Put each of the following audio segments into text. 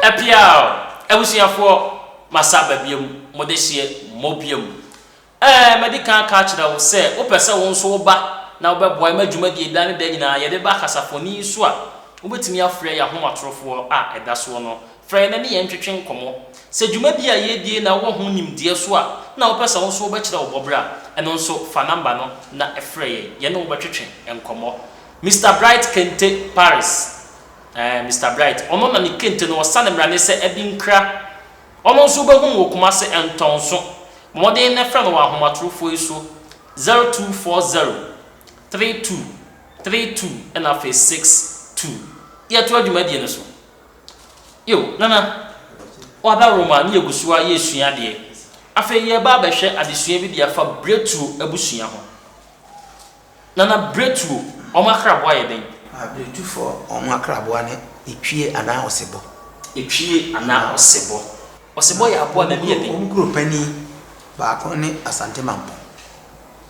Epiao, Ebusiafo, Masaba Bium, Modesia, Mobium. Medical catch that will say, O person won't so back, now by boy, my Jumadi, Danny Dana, Yadeba Casafoni, Swap. Ubet me a frey a home atrophy, and that's one. Friend, any entry como. Say Jumadi a ye dear, now one him dear swap. Now person also better Bobra, and also Fanambano, not a fray, Yano Batchin, and como. Mr. Bright Kente Paris. Mr. Bright, Omo na Kente no Sanem Ranese Ebinkra. Omo Suba Hum Kumase and Tonson. Modern na friend wa home atrophy so 0240 32 and a face 62. Yet what you made so. Yo, Nana. Wada Roman ye gusua ye sua de. Afa ye ba ba hwe adesua bi dia fa bretu abusua ho. Nana bretu o makrabo ye den. Bretu for o makrabo ne etwie ana osebo. Etwie ana osebo. Osebo ya abo na bi de. O mkro pani ba ko ne asante mampo.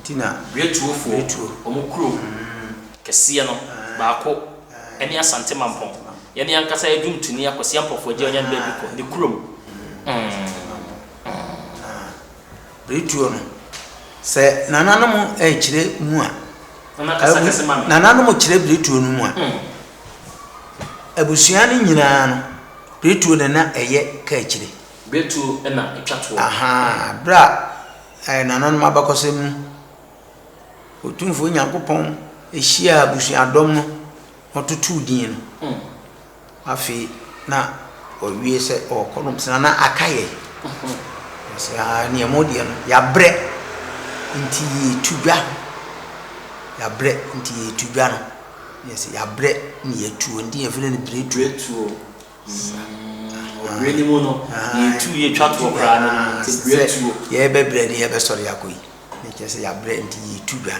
Tina bretu fo o mkro kese no ba ko eni asante mampo. Yeni ankasa edum tuni akosi ampofo je onya nda biko ni kurom bretu no se nananom e kire mu a nananom kire bretu no mu a abusua ni nyina no bretu na eye ka kire bretu na etwato aha bra nananom abakosem otumfo nyankopon ehia abusua dom no otutu din no afi na owie se okonom sina na akaye se ani emodi no ya bre nti tudwa ya bre nti tudwa no yes ya bre ni etu ndi efele ni bretu really mono yetu ye twato kra na bretu ye bebre ni ye be sori akoyi ni kese ya bre nti tudwa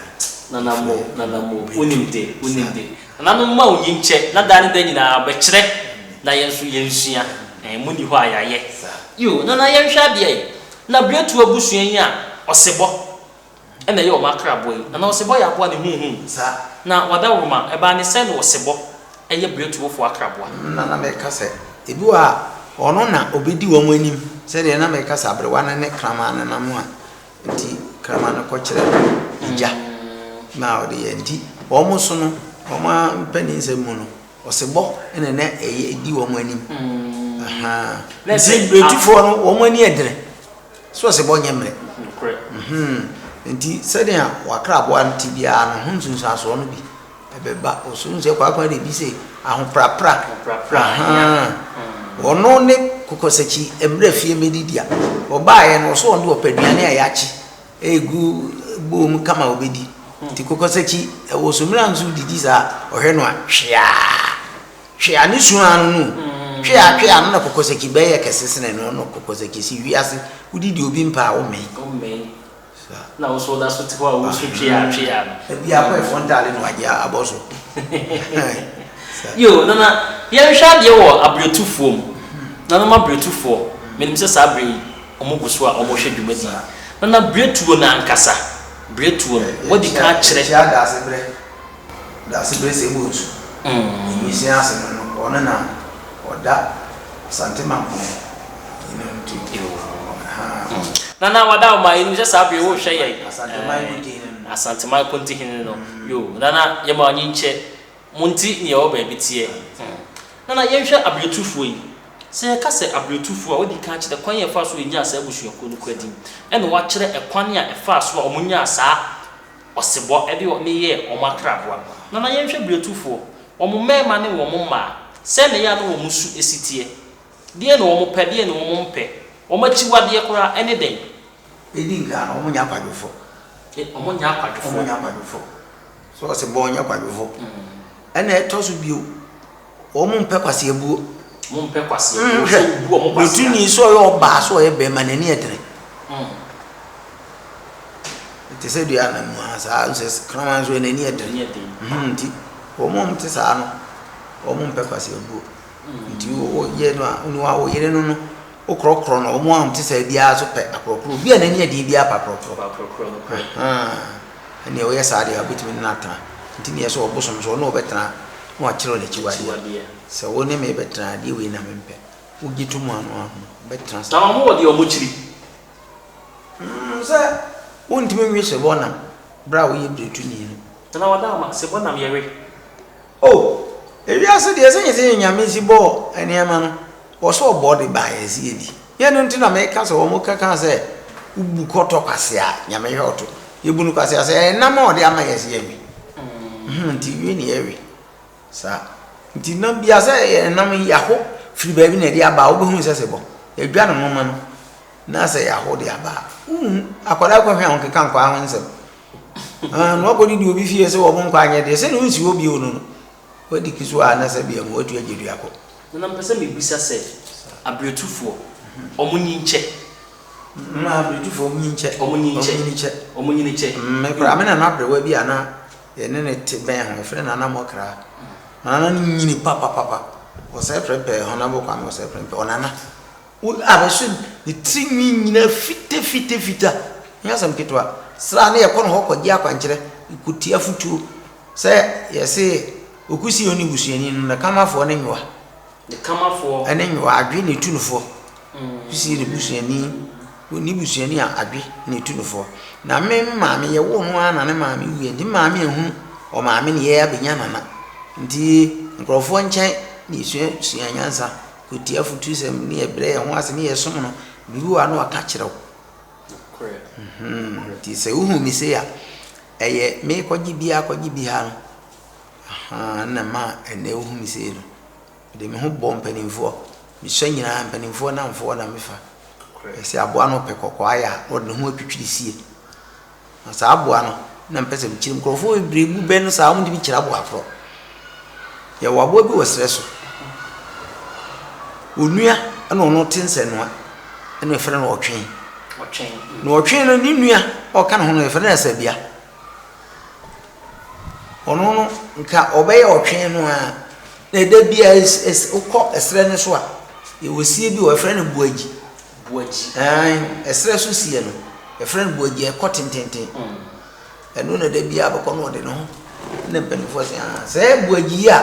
nanamo unimde nanu ma onyinche na dani da nyina abekire na yensu yensua muni ho ayaye yo nana yenhwa bia na bretu abusua yi a osebo ena ye o makrabo yi na osebo ya abo na hu sa na wadawoma eba ne se no osebo eye bretu ofo akrabo na me kase ebi wa ono na obedi wo anim se de na me kase abrewa na ne krama na na mo a nti krama na ko kire ija na o de yenti o mo so no o ma mpani nse mu no osebo ene na edi wo anim aha nti bretu fo no wo mo ani edre so osebo nyemre nti se de a wakrabo anti bia no hunsunsu aso no bi ebeba osunse kwa de bi se ahoprapra ono ne kokoseki emre fie medidia obaye no so onde opaduane ayachi egu boom kama obedi ti kokoseki wo somira nzu didi sa ohwe no a hwea ni suanu no hwea no kokoseki be ye kesesene no kokoseki si wiase udidi obi mpa wo me na wo so da so ti ho wo so hwea bia ko fontale no aja aboso yo nana yenhwa de wo abretufo mu nana ma bretufo menim se sabre omoguso a omohwe dwumadi nana bretuo na ankasa bretuo wodi ka kire ya da se bre se musu ni se ase no ona na oda santima ko ina nti nana wada ma inu se sabre wo hwe ye asantima ko ntihin no yo nana ye ma nyinche munti ni o ba bitie nana yenhwe abretufo yi se ka se abretufo a wodi ka kire kwan ye fa so nya asa abusuako no kwadi ene wa kire ekwan ya efa so a omunya asa osebo ede o ne ye o makrabo nana yenhwe abretufo omo mema ne wo mma se ne ya no wo musu esitie die no wo mpe die no wo mpe o machiwade kora ene den edinga no omunya kwadufo omunya kwadufo so osebo onya kwadufo ene etosu bio o mu mpe kwase ebuo o betuni so yo ba so ye be manani edre te se dia na mu asa nse krama so nani edre nti o mu mte sa no o mu mpe kwase ebuo nti o ye no a oni wa o yere no o krokro no o mu am te sa bia so pe akrokro bia nani edi bia pa krokro ani o ye sa dia bitimi na ta nti ne so obosom so no betra no akiro le chiwade se woni me betra de we na mempe ugitu mu ano betra na mo de omuchiri se wonti me hwehye bona bra wo ye bretu ni no na wada ma se bona me yewe oh ewi ase de se nyame si bo eniema no wo so body ba ye si edi ye no nti na me ka so wo mo kaka se ubu koto kwase a nyame hwe oto ye bunu kwase a se na ma ode ama ye si yewi nti wi ni yewi sa nti na bia se na me yaho firi ba bi na de aba wo be hu se bo edwa no ma no na se yaho de aba akwara kwa hwe onke kan kwa ho nsem no akodi di obi fie se wo bon kwa anye de se no nsi obi ono no wadi kiso a na se bia mo atu ajedu akọ na mpese me bisa se abretufo omunyinche na abretufo omunyinche omunyinche me kra amena na abrewa bi ana ye ne te ben ho efre na na mokra na nyini papa o se prepe ho na bo kwa me o se prepe onana abesu ni tinwi nyina fite nya sam ketwa sra na ye kono ho kogye akwankyere ikutia futu se yese okusi oni busuani na kamafo ne nwa de kamafo ene nwa adwe ne tunufo kusi ne busuani oni busuani a adwe ne tunufo na me maame ye wo no ana ne maame wie ndi maame ehu o maame ne ye abenya nana ndi nkrofo nchen ni sua nyansa kutia futu se ne ebre ho ase ne ye som no biwu ano aka kyerɛw ti se uhu mi se ya eye me kogye bi ha no na ma ene uhu mi se no de me ho bom panimfo mi hwa nyina panimfo na mfo na mefa ese aboa no pekokọ aya o de ho atwitwiri sie asa aboa no na mpese mi kirim krofo ebrebu be no sa mo de bi kira aboa kro ye wo aboa bi wo sere so onua na ono tense no ene efere no otwen no otwen no ni nua o ka no no efere na sabia ono no nka obeye otwen no a na da bia ukọ esere ne so a ye wosie bi wo efere no buaji esere so sie no efere no buaji e kotententen eno na da bia abekọ no de no na mpanifo se buaji a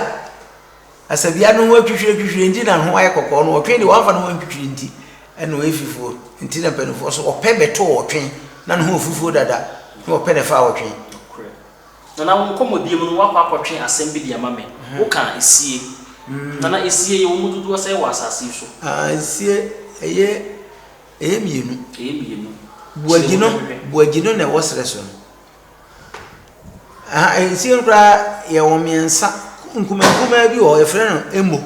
asabia no watwitwire nti na ho aye kokọ no otwen de wanfa no watwitwire nti eno efifo nti na mpanifo so opɛ beto otwen na no fufuo dada no opɛ ne fa otwen na wo komodie mu no wakwa akotwen asem bi de amame wo kan esie na esie ye wo mududu ose wa asase so esie eye mienu buagi no na wo sere so esie nkra ye wo miensa nkuma bi wo efre no emo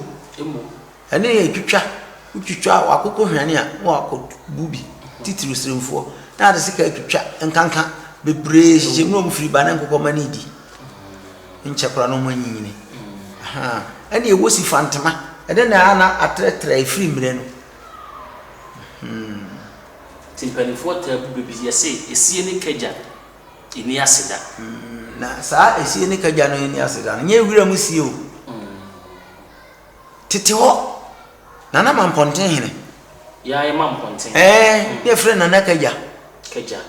ene ye twitwa wakoko hwane a wo akobubi titiru seremfo na ade sika twitwa nkanka bebre jemno mu firi bana nkoko manidi nchekora no manyine ene ye wosi fantama ede na ana atretre firi mire no timpani fota bu bebi yese esie ne kaja eni aseda na sa esie ne kaja no eni aseda nye wura mu sie o tete ho nana mamponten hene ya ye mamponten ye frɛ nana kaja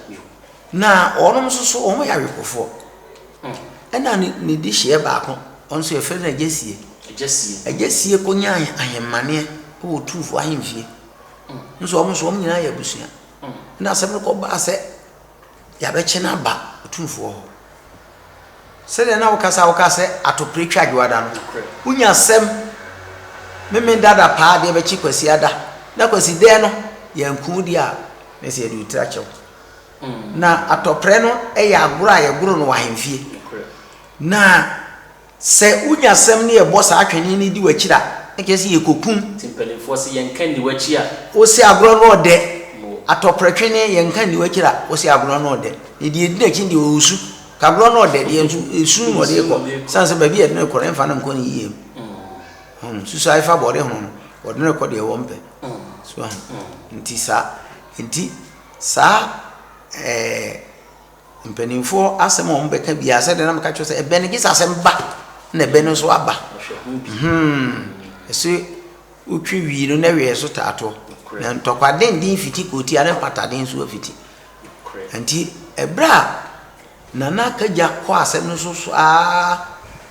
yo na onom so omo ya wekofo ena ni di hye baako onso ye frɛ na ajesie konya ahemane o tufo ahemfie nso omo so omo nyina ya busua na asem ko ba se ya be chena ba tufo ho sele na wokasa atopretwa adwada no unya sem meme dada pa de be chi kwasi ada na kwasi de no yanku di a na se du trachew na atopre no ya aguro no wahemfie na se unya sem ne ye bosa atwene ni di wakira na kesi ye kokum timpelefo se yenkan ni wachi a o se aguro no de atopre twene yenkan ni wakira o se aguro no de ni di na kin di osu ka aguro no de de esu no de ko sanse ba bi e no ko remfa na nko ni yie susu aifa bode ho no de ko de wo mpe so nti sa mpenimfo asem o mbeka bia se de na maka chose ebene gisa asem ba na ebene so aba eso utwi wi no na we so tato na ntokwa den fiti koti ana pataden so fiti nti ebra na nakaja kwa asem no so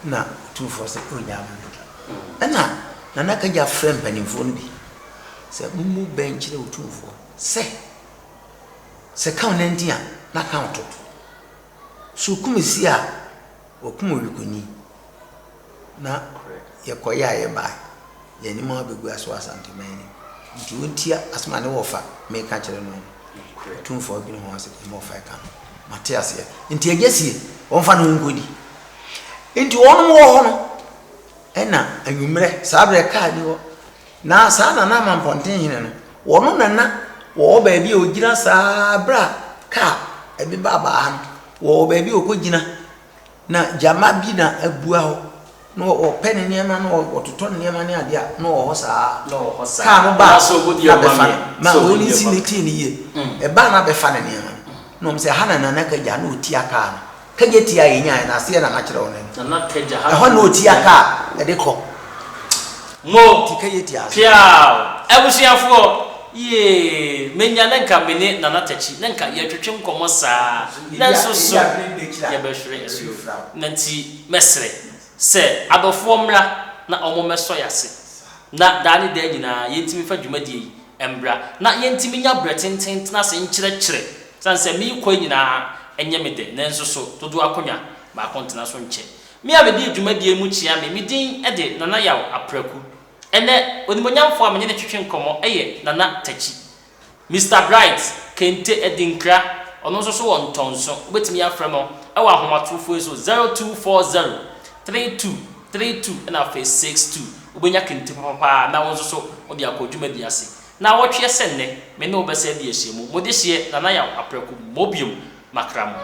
na 246 onyama na nakaja frame mpenimfo no bi sɛ mumu bench le otumfo sɛ kan nantia na count so kumisi a okumo wikoni na yekoya ye ba ye ni ma begu aso asanteman ni nti wontia asma ne wofa me ka kire no otumfo bi no ho ase mo fa ka Matias ye nti egesie wonfa no ngodi nti wono wo ho no ena anwumre sabre ka ni wo na sa na na mamponten hine no wono nana wo ba bi ogira sabra ka ebi baba han wo ba bi okogina na jama bi na abua ho no o pen niema no o toton niema ne ade a no o sa ka no ba so godi o ma woni siniti ni ye e ba na be fa ne niema no mse hana na ka ja no ti aka no ka je ti ayi nya na se na na kire wonen na ka ja ha no ti aka e de ko mo ti ka ye ti asa pia ebusiafo ye menya nka mene na natachi nka ye twetwe nkomo saa na so ye be hwere esu nanti mesre se adofo mra na omo meso yase na dani da nyina yentimi fa dwumadie embra na yentimi nya bretenten na se nkyerɛkyerɛ sanse mi kɔ nyina enye mede nanso so dodo akonya ba kontena so nkyɛ mi abedi dwumadie mu kyia me din ede nana yaw apraku ene onimonyamfo amenye ne twetwe nkomo eye nana tachi Mr Bright kente edinkra ono so so wontonso obetimi afra mo ewa ahomatofo so 0240 3232 na face 62 ubenya kente papa na wonso so odi akodwuma di ase na wotwe senne me ne obesa di ahyemu modehye nana yaw apraku mobium makramo